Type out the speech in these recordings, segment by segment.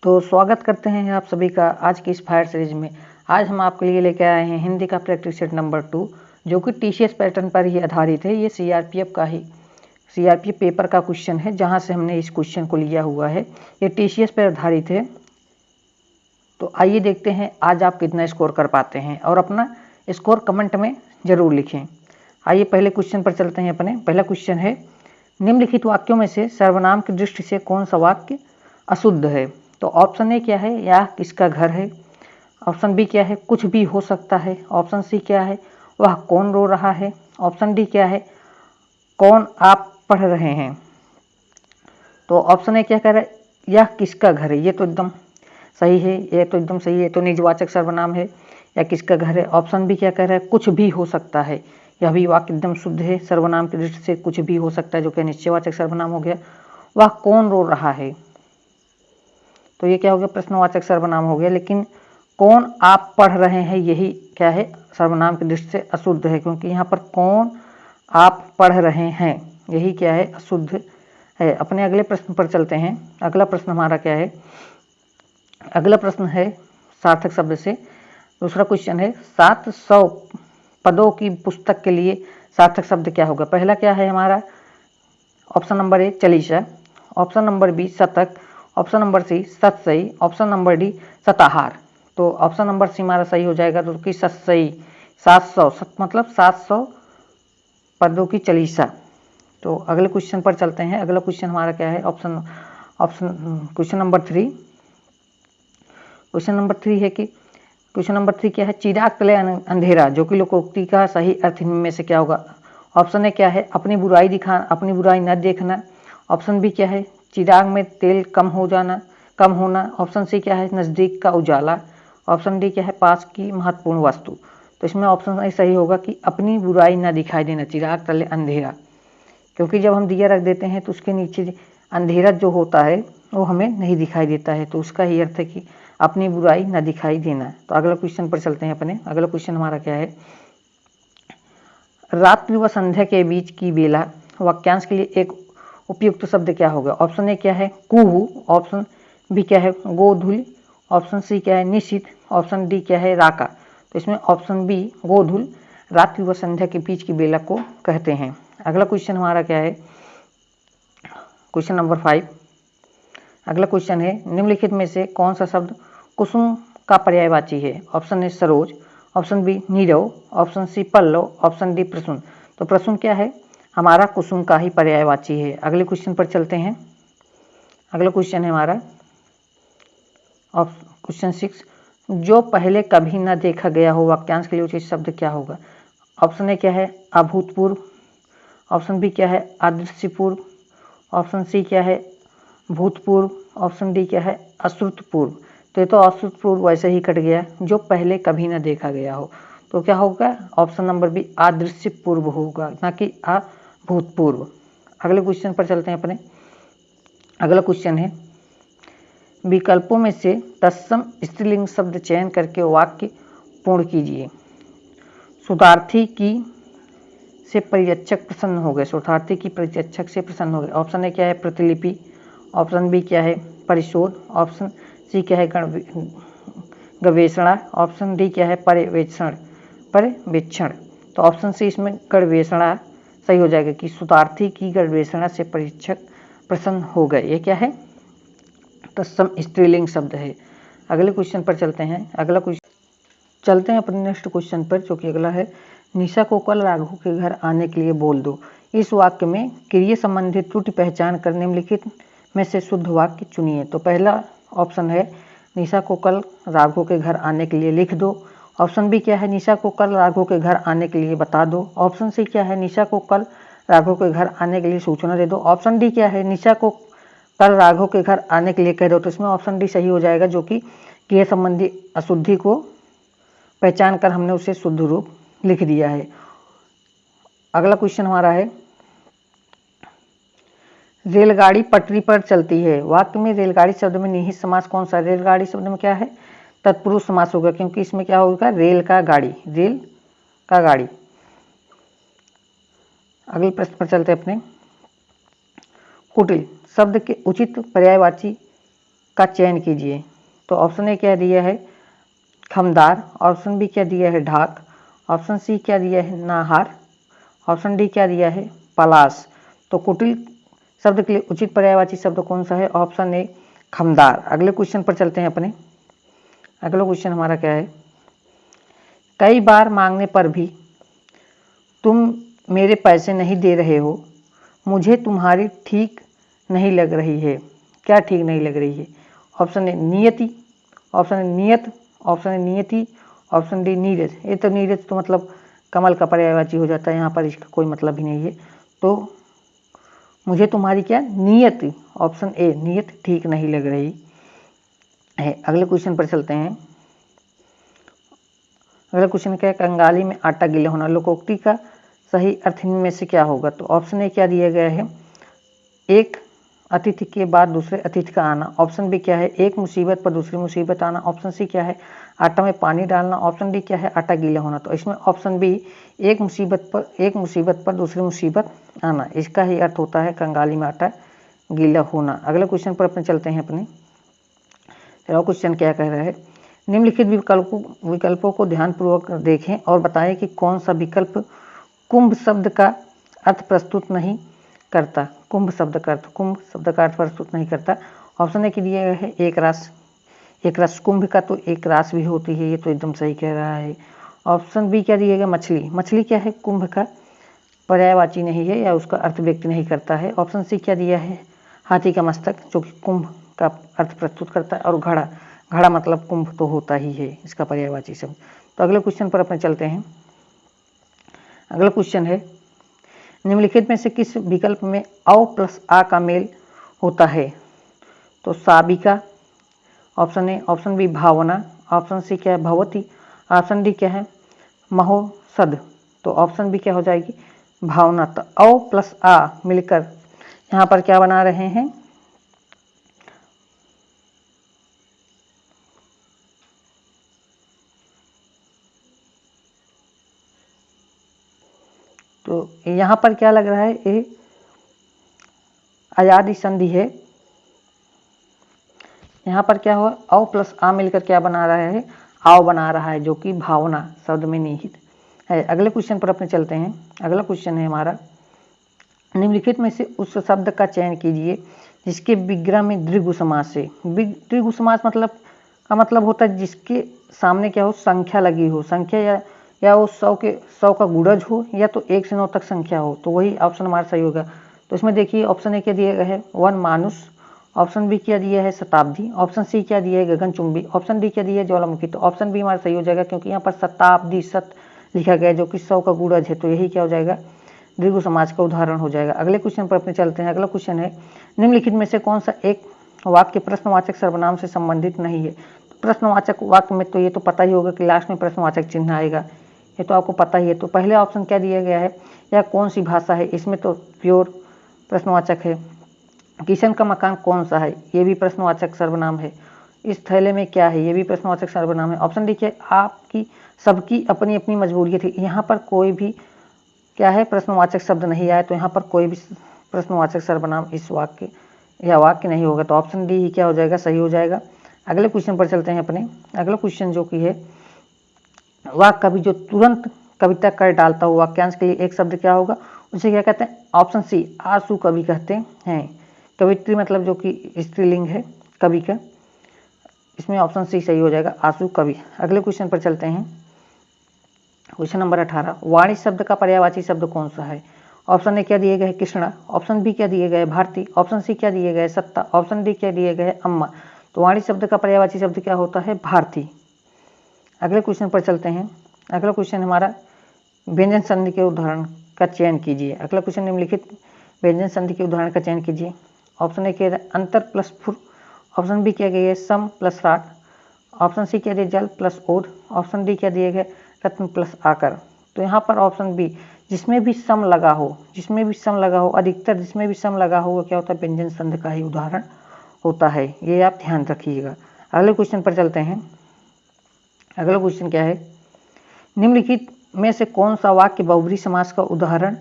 तो स्वागत करते हैं आप सभी का आज की इस फायर सीरीज में। आज हम आपके लिए लेकर आए हैं हिंदी का प्रैक्टिस सेट नंबर 2, जो कि टीसीएस पैटर्न पर ही आधारित है। ये सीआरपीएफ पेपर का क्वेश्चन है, जहां से हमने इस क्वेश्चन को लिया हुआ है। ये टीसीएस पर आधारित है। तो आइए देखते हैं आज आप कितना स्कोर कर पाते हैं, और अपना स्कोर कमेंट में ज़रूर लिखें। आइए पहले क्वेश्चन पर चलते हैं अपने। पहला क्वेश्चन है, निम्नलिखित वाक्यों में से सर्वनाम की दृष्टि से कौन सा वाक्य अशुद्ध है? तो ऑप्शन ए क्या है, यह किसका घर है। ऑप्शन बी क्या है, कुछ भी हो सकता है। ऑप्शन सी क्या है, वह कौन रो रहा है। ऑप्शन डी क्या है, कौन आप पढ़ रहे हैं। तो ऑप्शन ए क्या कह रहा है, यह किसका घर है। ये तो एकदम सही है, ये तो एकदम सही है, तो निजवाचक सर्वनाम है। या किसका घर है। ऑप्शन बी क्या कह रहा है, कुछ भी हो सकता है। यह भी वाक्य एकदम शुद्ध है, सर्वनाम की दृष्टि से कुछ भी हो सकता है, जो कि निश्चयवाचक सर्वनाम हो गया। वह कौन रो रहा है, तो ये क्या हो गया, प्रश्नवाचक सर्वनाम हो गया। लेकिन कौन आप पढ़ रहे हैं, यही क्या है, सर्वनाम की दृष्टि से अशुद्ध है, क्योंकि यहाँ पर कौन आप पढ़ रहे हैं यही क्या है, अशुद्ध है। अपने अगले प्रश्न पर चलते हैं। अगला प्रश्न हमारा क्या है, अगला प्रश्न है सार्थक शब्द से। दूसरा क्वेश्चन है, 700 पदों की पुस्तक के लिए सार्थक शब्द क्या होगा। पहला क्या है हमारा, ऑप्शन नंबर ए चालीसा, ऑप्शन नंबर बी शतक, ऑप्शन नंबर सी सतसई, ऑप्शन नंबर डी सताहार। तो ऑप्शन नंबर सी हमारा सही हो जाएगा, तो कि सतसई। 700 मतलब 700 पदों की चालीसा। तो अगले क्वेश्चन पर चलते हैं। अगला क्वेश्चन हमारा क्या है, क्वेश्चन नंबर 3। क्वेश्चन नंबर 3 क्या है, चिराग तले अंधेरा, जो कि लोकोक्ति का सही अर्थ इनमें से क्या होगा। ऑप्शन ए क्या है, अपनी बुराई न देखना। ऑप्शन बी क्या है, चिराग में तेल कम होना। ऑप्शन सी क्या है, नज़दीक का उजाला। ऑप्शन डी क्या है, पास की महत्वपूर्ण वस्तु। तो इसमें ऑप्शन ए सही होगा कि अपनी बुराई न दिखाई देना, चिराग तले अंधेरा। क्योंकि जब हम दिया रख देते हैं तो उसके नीचे अंधेरा जो होता है वो हमें नहीं दिखाई देता है, तो उसका ही अर्थ है कि अपनी बुराई न दिखाई देना। तो अगला क्वेश्चन पर चलते हैं अपने। अगला क्वेश्चन हमारा क्या है, रात्रि व संध्या के बीच की बेला वाक्यांश के लिए एक उपयुक्त शब्द क्या होगा। ऑप्शन ए क्या है, कुहू। ऑप्शन बी क्या है, गोधुल। ऑप्शन सी क्या है, निशित। ऑप्शन डी क्या है, राका। तो इसमें ऑप्शन बी गोधुल रात्रि व संध्या के बीच की बेला को कहते हैं। अगला क्वेश्चन हमारा क्या है, क्वेश्चन नंबर 5। अगला क्वेश्चन है, निम्नलिखित में से कौन सा शब्द कुसुम का पर्यायवाची है। ऑप्शन ए सरोज, ऑप्शन बी नीरव, ऑप्शन सी पल्लव, ऑप्शन डी प्रसून। तो प्रसून क्या है, हमारा कुसुम का ही पर्यायवाची है। अगले क्वेश्चन पर चलते हैं। अगला क्वेश्चन है हमारा क्वेश्चन 6, जो पहले कभी न देखा गया हो वाक्यांश के लिए उचित शब्द क्या होगा। ऑप्शन ए क्या है, अभूतपूर्व। ऑप्शन बी क्या है, अदृश्यपूर्व। ऑप्शन सी क्या है, भूतपूर्व। ऑप्शन डी क्या है, अश्रुतपूर्व। तो ये तो अश्रुतपूर्व वैसे ही कट गया, जो पहले कभी न देखा गया हो। तो क्या होगा, ऑप्शन नंबर बी अदृश्यपूर्व होगा, ना कि अभूतपूर्व। अगले क्वेश्चन पर चलते हैं अपने। अगला क्वेश्चन है, विकल्पों में से तत्सम स्त्रीलिंग शब्द चयन करके वाक्य पूर्ण कीजिए। सुधार्थी की से परिचक्षक प्रसन्न हो गए। सुधार्थी की परिचक्षक से प्रसन्न हो गए। ऑप्शन ए क्या है, प्रतिलिपि। ऑप्शन बी क्या है, परिशोध। ऑप्शन सी क्या है, गवेषणा। ऑप्शन डी क्या है, पर्यवेक्षण। तो ऑप्शन सी इसमें गवेषणा सही हो जाएगा, कि सुधार्थी की गवेषणा से परीक्षक प्रसन्न हो गए। ये क्या है, तत्सम स्त्रीलिंग शब्द है। अगले क्वेश्चन पर चलते हैं। अगला क्वेश्चन चलते हैं अपने नेक्स्ट क्वेश्चन पर, जो कि अगला है, निशा को कल राघव के घर आने के लिए बोल दो। इस वाक्य में क्रिया संबंधी त्रुटि पहचान कर निम्नलिखित में से शुद्ध वाक्य चुनिए। तो पहला ऑप्शन है, निशा को कल राघव के घर आने के लिए लिख दो। ऑप्शन बी क्या है, निशा को कल राघव के घर आने के लिए बता दो। ऑप्शन सी क्या है, निशा को कल राघव के घर आने के लिए सूचना दे दो। ऑप्शन डी क्या है, निशा को कल राघव के घर आने के लिए कह दो। तो इसमें ऑप्शन डी सही हो जाएगा, जो कि क्रिया संबंधी अशुद्धि को पहचान कर हमने उसे शुद्ध रूप लिख दिया है। अगला क्वेश्चन हमारा है, रेलगाड़ी पटरी पर चलती है। वाक्य में रेलगाड़ी शब्द में निहित समास कौन सा। रेलगाड़ी शब्द में क्या है, तत्पुरुष समास होगा, क्योंकि इसमें क्या होगा, रेल का गाड़ी। अगले प्रश्न पर चलते हैं अपने। कुटिल शब्द के उचित पर्यायवाची का चयन कीजिए। तो ऑप्शन ए क्या दिया है, खमदार। ऑप्शन बी क्या दिया है, ढाक। ऑप्शन सी क्या दिया है, नाहार। ऑप्शन डी क्या दिया है, पलाश। तो कुटिल शब्द के लिए उचित पर्यायवाची शब्द कौन सा है, ऑप्शन ए खमदार। अगले क्वेश्चन पर चलते हैं अपने। अगला क्वेश्चन हमारा क्या है, कई बार मांगने पर भी तुम मेरे पैसे नहीं दे रहे हो, मुझे तुम्हारी ठीक नहीं लग रही है। क्या ठीक नहीं लग रही है, ऑप्शन ए नियति, ऑप्शन ए नियत, ऑप्शन ए नियति, ऑप्शन डी नीरज। ये तो नीरज तो मतलब कमल का पर्यायवाची हो जाता है, यहाँ पर इसका कोई मतलब ही नहीं है। तो मुझे तुम्हारी क्या नियत, ऑप्शन ए नियत ठीक नहीं लग रही है। अगले क्वेश्चन पर चलते हैं। अगला क्वेश्चन क्या है, कंगाली में आटा गीला होना लोकोक्ति का सही अर्थ में से क्या होगा। तो ऑप्शन ए क्या दिया गया है, एक अतिथि के बाद दूसरे अतिथि का आना। ऑप्शन बी क्या है, एक मुसीबत पर दूसरी मुसीबत आना। ऑप्शन सी क्या है, आटा में पानी डालना। ऑप्शन डी क्या है, आटा गीला होना। तो इसमें ऑप्शन बी एक मुसीबत पर दूसरी मुसीबत आना, इसका ही अर्थ होता है कंगाली में आटा गीला होना। अगले क्वेश्चन पर अपने चलते हैं अपने। चलो क्वेश्चन क्या कह रहा है, निम्नलिखित विकल्पों को ध्यानपूर्वक देखें और बताएं कि कौन सा विकल्प कुंभ शब्द का अर्थ प्रस्तुत नहीं करता। कुंभ शब्द का अर्थ प्रस्तुत नहीं करता। ऑप्शन ए की दिया गया है एक रास। एक रास कुंभ का तो एक रास भी होती है, ये तो एकदम सही कह रहा है। ऑप्शन बी क्या दिया गया, मछली। मछली क्या है, कुंभ का पर्यायवाची नहीं है या उसका अर्थ व्यक्त नहीं करता है। ऑप्शन सी क्या दिया है, हाथी का मस्तक, जो कि कुंभ का अर्थ प्रस्तुत करता है। और घड़ा, घड़ा मतलब कुंभ तो होता ही है इसका पर्यायवाची शब्द। तो अगले क्वेश्चन पर अपने चलते हैं। अगला क्वेश्चन है, निम्नलिखित में से किस विकल्प में अ प्लस आ का मेल होता है। तो साबिका, ऑप्शन ए। ऑप्शन बी भावना। ऑप्शन सी क्या है, भवती। ऑप्शन डी क्या है, महोसद। तो ऑप्शन बी क्या हो जाएगी, भावना। तो अ प्लस आ मिलकर यहाँ पर क्या बना रहे हैं, तो यहाँ पर क्या लग रहा है, ये आजादी संधि है। यहाँ पर क्या हुआ, अ प्लस आ मिलकर क्या बना रहा है, आओ बना रहा है, जो कि भावना शब्द में निहित है। अगले क्वेश्चन पर अपने चलते हैं। अगला क्वेश्चन है हमारा, निम्नलिखित में से उस शब्द का चयन कीजिए जिसके विग्रह में दीर्घ समास है। दीर्घ समास मतलब का मतलब होता है जिसके सामने क्या हो, संख्या लगी हो, संख्या या वो 100 का गुणज हो या तो 1 से 9 तक संख्या हो, तो वही ऑप्शन हमारा सही होगा। तो इसमें देखिए ऑप्शन ए क्या दिया गया है, वन मानुष। ऑप्शन बी क्या दिया है, शताब्दी। ऑप्शन सी क्या दिया है, गगनचुंबी। ऑप्शन डी क्या दिया है, ज्वालामुखी। तो ऑप्शन बी हमारा सही हो जाएगा, क्योंकि यहाँ पर शताब्दी शत लिखा गया है, जो कि 100 का गुणज है, तो यही क्या हो जाएगा, दीर्घ समाज का उदाहरण हो जाएगा। अगले क्वेश्चन पर अपने चलते हैं। अगला क्वेश्चन है, निम्नलिखित में से कौन सा एक वाक्य प्रश्नवाचक सर्वनाम से संबंधित नहीं है। प्रश्नवाचक वाक्य में तो ये तो पता ही होगा कि लास्ट में प्रश्नवाचक चिन्ह आएगा, ये तो आपको पता ही है। तो पहले ऑप्शन क्या दिया गया है, यह कौन सी भाषा है, इसमें तो प्योर प्रश्नवाचक है। किशन का मकान कौन सा है, ये भी प्रश्नवाचक सर्वनाम है। इस थैले में क्या है, ये भी प्रश्नवाचक सर्वनाम है। ऑप्शन डी क्या, आपकी सबकी अपनी अपनी मजबूरी थी। यहाँ पर कोई भी क्या है, प्रश्नवाचक शब्द नहीं आया, तो यहाँ पर कोई भी प्रश्नवाचक सर्वनाम इस वाक्य या वाक्य नहीं होगा। तो ऑप्शन डी ही क्या हो जाएगा, सही हो जाएगा। अगले क्वेश्चन पर चलते हैं अपने। अगला क्वेश्चन जो कि है, वह कवि जो तुरंत कविता कर डालता हो, वाक्यांश के लिए एक शब्द क्या होगा, उसे क्या कहते हैं। ऑप्शन सी आंसू कवि कहते हैं। कवित्री मतलब जो कि स्त्रीलिंग है कवि का, इसमें ऑप्शन सी सही हो जाएगा, आंसू कवि। अगले क्वेश्चन पर चलते हैं। क्वेश्चन नंबर 18, वाणी शब्द का पर्यायवाची शब्द कौन सा है। ऑप्शन ए क्या दिए गए, कृष्णा। ऑप्शन बी क्या दिए गए, भारती। ऑप्शन सी क्या दिए गए, सत्ता। ऑप्शन डी क्या दिए गए, अम्मा। तो वाणी शब्द का पर्यायवाची शब्द क्या होता है, भारती। अगले क्वेश्चन पर चलते हैं। अगला क्वेश्चन हमारा, व्यंजन संधि के उदाहरण का चयन कीजिए। अगला क्वेश्चन, निम्नलिखित व्यंजन संधि के उदाहरण का चयन कीजिए। ऑप्शन ए क्या है, अंतर प्लस फुर। ऑप्शन बी क्या गया, सम प्लस राट। ऑप्शन सी क्या दिए, जल प्लस ओढ़। ऑप्शन डी क्या दिए गए, रत्न प्लस आकर। तो यहाँ पर ऑप्शन बी, जिसमें भी सम लगा हो, जिसमें भी सम लगा हो, अधिकतर जिसमें भी सम लगा हो वो क्या होता है, व्यंजन संधि का ही उदाहरण होता है, ये आप ध्यान रखिएगा। अगले क्वेश्चन पर चलते हैं। अगला क्वेश्चन क्या है, निम्नलिखित में से कौन सा वाक्य बहुब्री समास का उदाहरण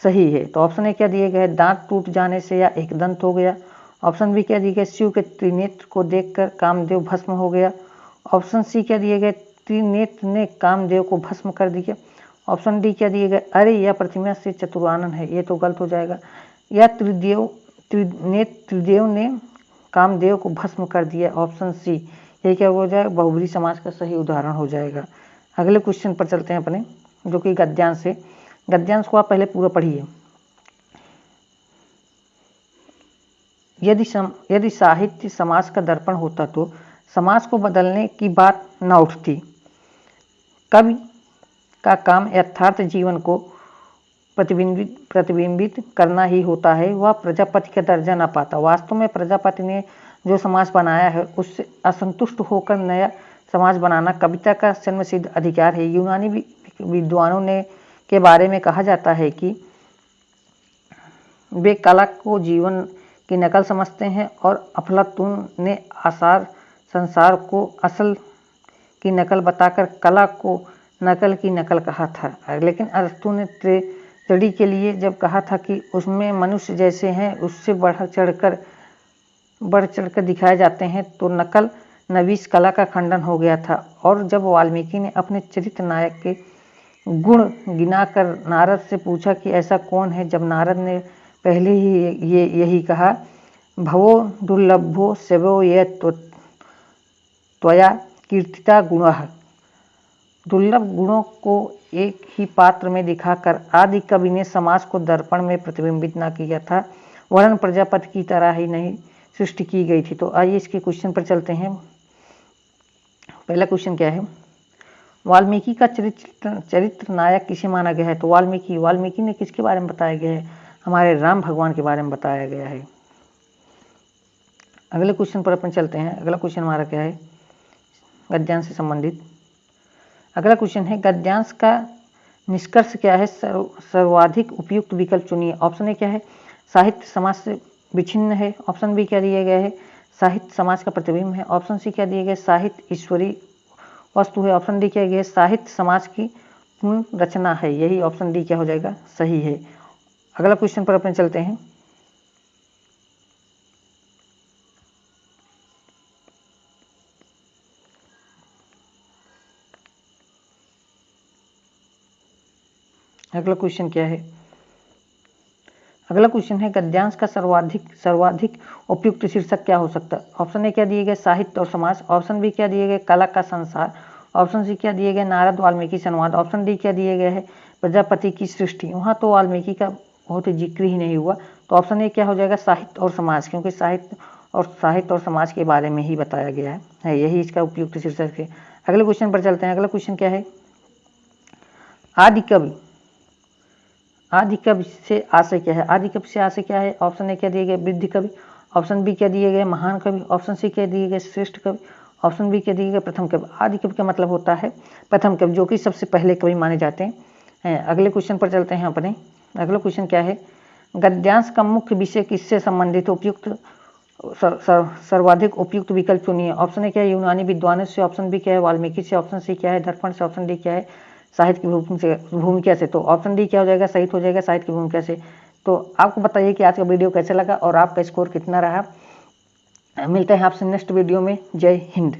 सही है। तो ऑप्शन ए क्या दिए गए, दांत टूट जाने से या एक दंत हो गया। ऑप्शन बी क्या दिए गए, शिव के त्रिनेत्र को देखकर कामदेव भस्म हो गया। ऑप्शन सी क्या दिए गए, त्रिनेत्र ने कामदेव को भस्म कर दिया। ऑप्शन डी क्या दिए गए, अरे यह प्रतिमा से चतुरानन है, ये तो गलत हो जाएगा। या त्रिदेव ने कामदेव को भस्म कर दिया। ऑप्शन सी, ये क्या हो जाएगा, बहुब्री समाज का सही उदाहरण हो जाएगा। अगले क्वेश्चन पर चलते हैं अपने, जो कि गद्यांश है। गद्यांश को आप पहले पूरा पढ़िए। यदि साहित्य समाज का दर्पण होता तो समाज को बदलने की बात न उठती। कवि का काम यथार्थ जीवन को प्रतिबिंबित करना ही होता है, वह प्रजापति का दर्जा न पाता। वास्तव में प्रजापति ने जो समाज बनाया है उससे असंतुष्ट होकर नया समाज बनाना कविता का जन्मसिद्ध अधिकार है। यूनानी विद्वानों ने के बारे में कहा जाता है कि वे कला को जीवन की नकल समझते हैं और अफलातून ने आसार संसार को असल की नकल बताकर कला को नकल की नकल कहा था। लेकिन अरस्तु ने ट्रेजेडी के लिए जब कहा था कि उसमें मनुष्य जैसे हैं उससे बढ़ चढ़कर दिखाए जाते हैं, तो नकल नवीस कला का खंडन हो गया था। और जब वाल्मीकि ने अपने चरित्र नायक के गुण गिनाकर नारद से पूछा कि ऐसा कौन है, जब नारद ने पहले ही यही कहा, भवो दुर्लभो सेवो ये त्वया कीर्तिता गुणः, दुर्लभ गुणों को एक ही पात्र में दिखाकर आदि कवि ने समाज को दर्पण में प्रतिबिंबित न किया था, वरन प्रजापति की तरह ही नहीं सृष्टि की गई थी। तो आइए इसके क्वेश्चन पर चलते हैं। पहला क्वेश्चन क्या है, वाल्मीकि का चरित्र नायक किसे माना गया है? तो वाल्मीकि ने किसके बारे में बताया गया है? हमारे राम भगवान के बारे में बताया गया है। अगले क्वेश्चन पर अपन चलते हैं। अगला क्वेश्चन हमारा क्या है, गद्यांश से संबंधित। अगला क्वेश्चन है, गद्यांश का निष्कर्ष क्या है? सर्वाधिक उपयुक्त विकल्प चुनिए। ऑप्शन ए क्या है, साहित्य समाज से विच्छिन्न है। ऑप्शन बी क्या दिए गए है, साहित्य समाज का प्रतिबिंब है। ऑप्शन सी क्या दिए गए, साहित्य ईश्वरीय वस्तु है। ऑप्शन डी क्या गया, साहित्य समाज की पूर्ण रचना है। यही ऑप्शन डी क्या हो जाएगा, सही है। अगला क्वेश्चन पर अपन चलते हैं। अगला क्वेश्चन क्या है, अगला क्वेश्चन है, गद्यांश का सर्वाधिक उपयुक्त शीर्षक क्या हो सकता है? ऑप्शन ए क्या दिए गए, साहित्य और समाज। ऑप्शन बी क्या दिए गए, कला का संसार। ऑप्शन सी क्या दिए गए, नारद वाल्मीकि संवाद। ऑप्शन डी क्या दिए गए है, प्रजापति की सृष्टि। वहाँ तो वाल्मीकि का बहुत जिक्र ही नहीं हुआ, तो ऑप्शन ए क्या हो जाएगा, साहित्य और समाज, क्योंकि साहित्य और समाज के बारे में ही बताया गया है। यही इसका उपयुक्त शीर्षक है। अगले क्वेश्चन पर चलते हैं। अगला क्वेश्चन क्या है, आदि कवि से आशय क्या है? आदि कवि से आशय क्या है? ऑप्शन ए क्या दिए गए, वृद्धि कवि। ऑप्शन बी क्या दिए गए, महान कवि। ऑप्शन सी क्या दिए गए, श्रेष्ठ कवि। ऑप्शन बी क्या दिए गए, प्रथम कवि। आदि कवि का मतलब होता है प्रथम कवि, जो कि सबसे पहले कवि माने जाते हैं। अगले क्वेश्चन पर चलते हैं अपने। अगला क्वेश्चन क्या है, गद्यांश का मुख्य विषय किससे संबंधित? उपयुक्त सर्वाधिक उपयुक्त विकल्प चुनिए। ऑप्शन ए क्या है, यूनानी विद्वानों से। ऑप्शन बी क्या है, वाल्मीकि से। ऑप्शन सी क्या है, दर्पण से। ऑप्शन डी क्या है, साहित्य की भूमिका से। तो ऑप्शन डी क्या हो जाएगा, सही हो जाएगा, साहित्य की भूमिका से। तो आपको बताइए कि आज का वीडियो कैसे लगा और आपका स्कोर कितना रहा। मिलते हैं आपसे नेक्स्ट वीडियो में। जय हिंद।